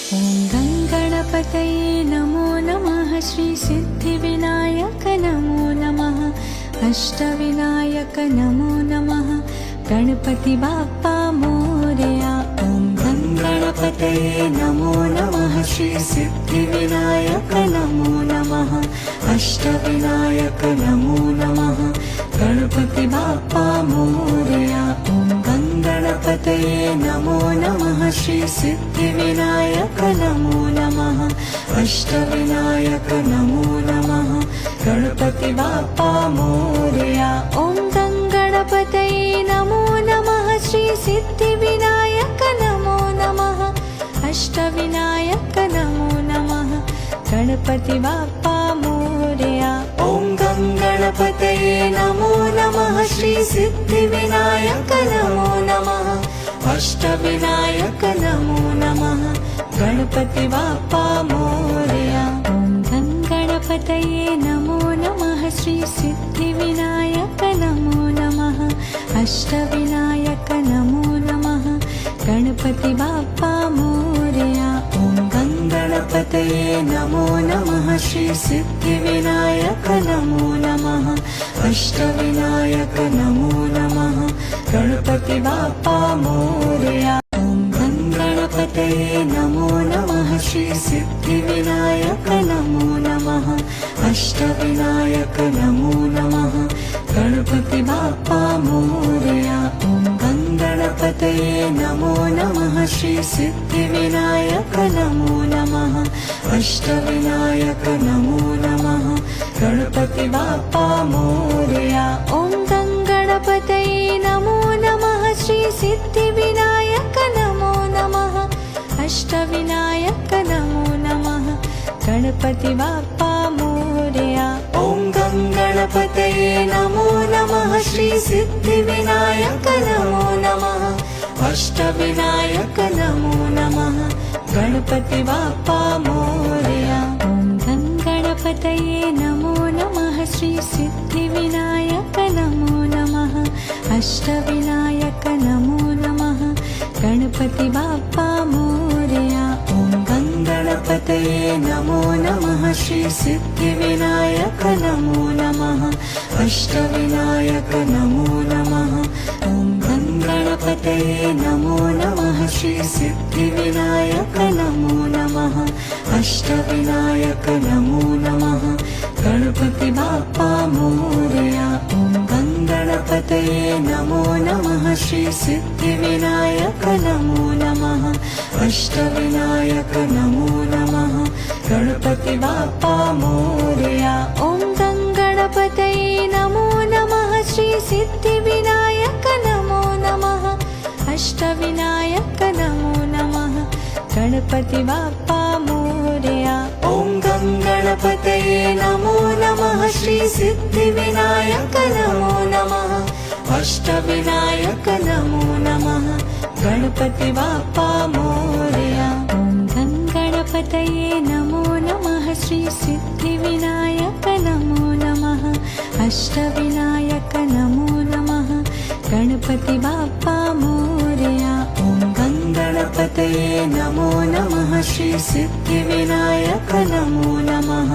ॐ गणपतये नमो नमः। श्री सिद्धिविनायक नमो नमः। अष्टविनायक नमो नमः। गणपति बाप्पा मोरया। ॐ गणपतये नमो नमः। श्री सिद्धिविनायक नमो नमः। अष्टविनायक नमो नमः। गणपति बाप्पा मोरया। ॐ गणपतये नमो नमः। श्री सिद्धिविनायक नमो नमः। अष्टविनायक नमो नमः। गणपति बाप्पा मोरया। ॐ गणपतये नमो नमः। श्री सिद्धिविनायक नमो नमः। अष्टविनायक नमो नमः। गणपति बाप्पा मोरया। ॐ गणपतये नमो नमः। श्री सिद्धिविनायक नमो नमः। अष्टविनायक नमो नमः। गणपति बाप्पा मोरया। ॐ गणपतये नमो नमः। श्री सिद्धिविनायक नमो नमः। अष्टविनायक नमो नमः। गणपति बाप्पा मोरया। ॐ गणपतये नमो नमः। श्री सिद्धिविनायक नमो नमः। अष्टविनायक नमो नमः। गणपति बाप्पा मोरया। ॐ गणपतये नमो नमः। श्री सिद्धिविनायक नमो नमः। अष्टविनायक नमो नमः। गणपति बाप्पा मोरया। ॐ गणपतये नमो नमः। श्री सिद्धिविनायक नमो नमः। अष्टविनायक नमो नमः। गणपति बाप्पा मोरया। ॐ गणपतये नमो नमः। श्री सिद्धिविनायक नमो नमः। अष्टविनायक नमो नमः। गणपति बाप्पा मोरया। ॐ गणपतये नमो नमः। श्री सिद्धिविनायक नमो नमः। अष्टविनायक नमो नमः। गणपति बाप्पा मोरया। ॐ गणपतये नमो नमः। श्री सिद्धिविनायक नमो नमः। अष्टविनायक नमो नमः। गणपति बाप्पा मोरया। ॐ गणपतये नमो नमः। श्री सिद्धिविनायक नमो नमः। अष्टविनायक नमो नमः। ॐ गणपतये नमो नमः। श्री सिद्धिविनायक नमो नमः। अष्टविनायक नमो नमः। गणपति बाप्पा मोरया। ॐ गणपतये नमो नमः। श्री सिद्धिविनायक नमो नमः। अष्टविनायक नमो नमः। गणपति बाप्पा मोरया। ॐ गणपतये नमो नमः। श्री सिद्धिविनायक नमो नमः। अष्टविनायक नमो नमः। गणपति बाप्पा मोरया। ॐ गणपतये नमो नमः। श्री सिद्धिविनायक नमो नमः। अष्टविनायक नमो नमः। गणपति बाप्पा मोरया। ॐ गणपतये नमो नमः। श्री सिद्धिविनायक नमो नमः। अष्टविनायक नमो नमः। गणपति बाप्पा मोरया। ॐ गणपतये नमो नमः। श्री सिद्धिविनायक नमो नमः।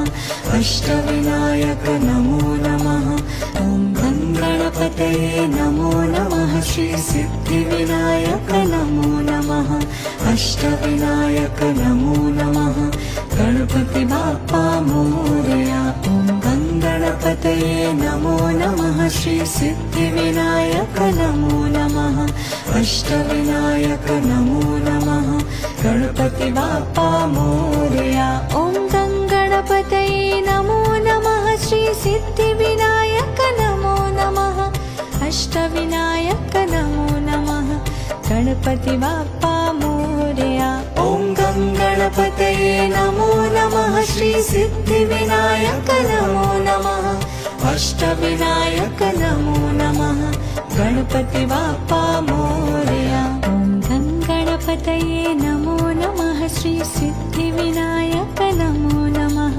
अष्टविनायक नमो नमः। ॐ गणपतये नमो नमः। श्री सिद्धिविनायक नमो नमः। अष्टविनायक नमो नमः। गणपति बाप्पा मोरया। ॐ गणपतये नमो नमः। श्री सिद्धिविनायक नमो नमः। अष्टविनायक नमो नमः। गणपति बाप्पा मोरया। ॐ गणपतये नमो नमः। श्री सिद्धिविनायक नमो नमः। अष्टविनायक नमो नमः। गणपति बाप्पा मोरया। ॐ गणपतये नमो नमः। श्री सिद्धिविनायक नमो नमः। अष्टविनायक नमो नमः। गणपति बाप्पा मोरया। ॐ गणपतये नमो नमः। श्री सिद्धिविनायक नमो नमः।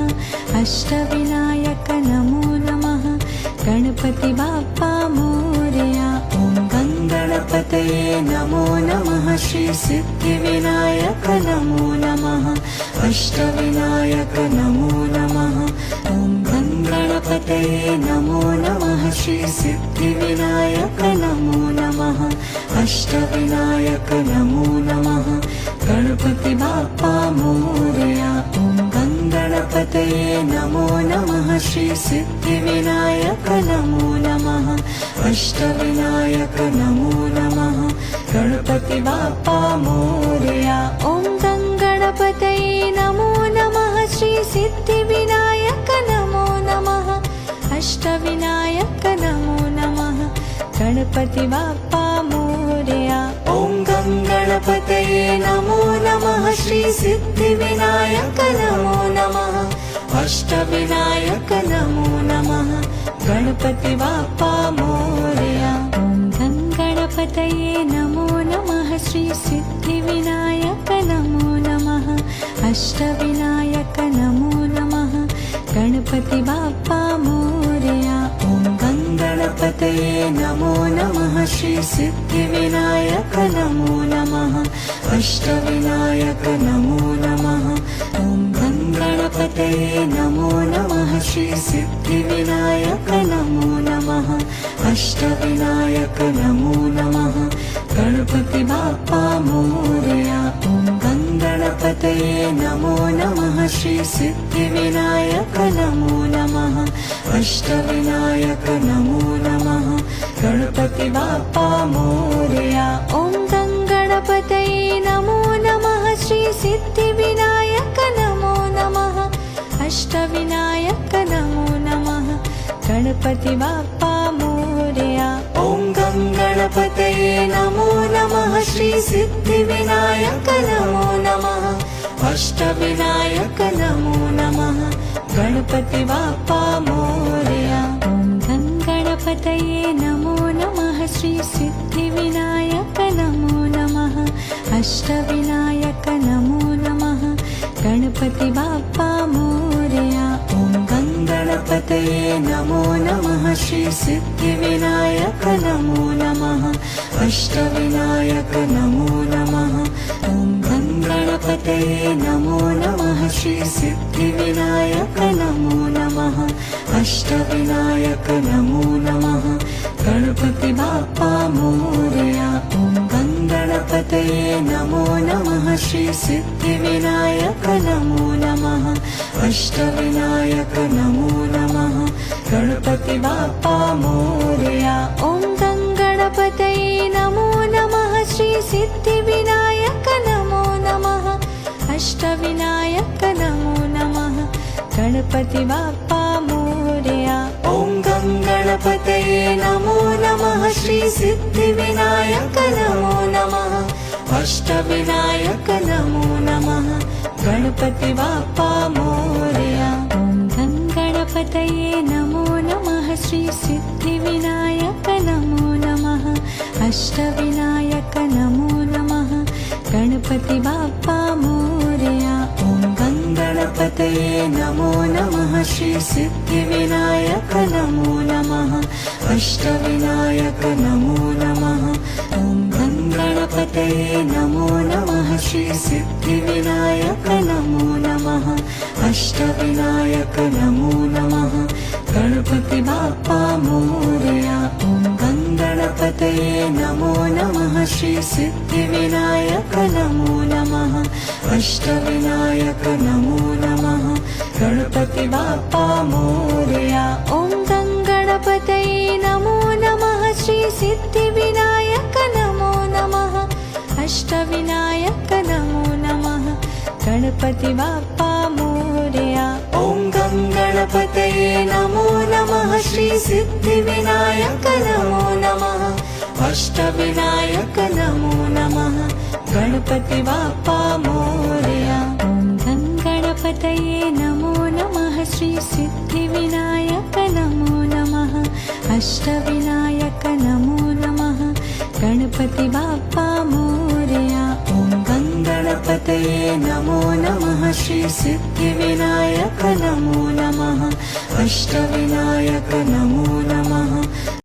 अष्टविनायक नमो नमः। गणपति बाप्पा मोरया। ॐ गणपतये नमो नमः श्री सिद्धिविनायक नमो नमः अष्टविनायक नमो नमः ॐ गं गणपतये नमो नमः श्री सिद्धिविनायक नमो नमः अष्टविनायक नमो नमः गणपति बाप्पा मोरया ॐ गं गणपतये नमो नमः श्री सिद्धिविनायक नमो नमः अष्टविनायक नमो नमः गणपति बाप्पा मोरया ॐ गं गणपतये नमो नमः श्री सिद्धिविनायक नमो नमः अष्टविनायक नमो नमः गणपति बाप्पा मोरया ॐ गं गणपतये नमो नमः श्री सिद्धिविनायक नमो नमः अष्टविनायक नमो नमः गणपति बाप्पा मोरया ॐ गं गणपतये नमो नमः श्री सिद्धिविनायक नमो नमः अष्टविनायक नमो नमः गणपति बाप्पा मोरया ॐ गं गणपतये नमो नमः श्री सिद्धिविनायक नमो नमः अष्टविनायक नमो नमः ॐ गं गणपतये नमो नमः श्री सिद्धिविनायक नमो नमः अष्टविनायक नमो नमः गणपति बाप्पा मोरया ॐ गं गणपतये नमो नमः श्री सिद्धिविनायक नमो नमः अष्टविनायक नमो नमः गणपति बाप्पा मोरया ॐ गं गणपतये नमो नमः श्री सिद्धिविनायक नमो नमः अष्टविनायक नमो नमः गणपति बाप्पा मोरया ॐ गं गणपतये नमो नमः श्री सिद्धिविनायक नमो नमः अष्टविनायक नमो नमः गणपति बाप्पा मोरया ॐ गं गणपतये नमो नमः श्री सिद्धिविनायक नमो नमः अष्टविनायक नमो नमः गणपति बाप्पा मोरया ॐ गं गणपतये नमो नमः श्री सिद्धिविनायक नमो नमः अष्टविनायक नमो नमः ॐ गं गणपतये नमो नमः श्री सिद्धिविनायक नमो नमः अष्टविनायक नमो नमः गणपति बाप्पा मोरया ॐ गं गणपतये नमो नमः श्री सिद्धिविनायक नमो नमः अष्टविनायक नमो नमः गणपति बाप्पा मोरया ॐ गं गणपतये नमो नमः श्री सिद्धिविनायक नमो नमः अष्टविनायक नमो नमः गणपति बाप्पा मोरया ॐ गं गणपतये नमो नमः श्री सिद्धिविनायक नमो नमः अष्टविनायक नमो नमः गणपति बाप्पा मोरया ॐ गं गणपतये नमो नमः श्री सिद्धिविनायक नमो नमः अष्टविनायक नमो नमः गणपति बाप्पा मोरया ॐ गं गणपतये नमो नमः श्री सिद्धिविनायक नमो नमः अष्टविनायक नमो नमः ॐ गं गणपतये नमो नमः श्री सिद्धिविनायक नमो नमः अष्टविनायक नमो नमः गणपति बाप्पा मोरया ॐ गं गणपतये नमो नमः श्री सिद्धिविनायक नमो नमः अष्टविनायक नमो नमः गणपति बाप्पा मोरया ॐ गं गणपतये नमो नमः श्री सिद्धिविनायक नमो नमः अष्टविनायक नमो नमः गणपति बाप्पा मोरया ॐ गं गणपतये नमो नमः श्री सिद्धिविनायक नमो नमः अष्टविनायक नमो नमः गणपति बाप्पा मोरया ॐ गं गणपतये नमो नमः श्री सिद्धिविनायक नमो नमः अष्टविनायक नमो नमः गणपति बाप्पा मोरया ॐ गं गणपतये नमो नमः श्री सिद्धिविनायक नमो नमः अष्टविनायक नमो नमः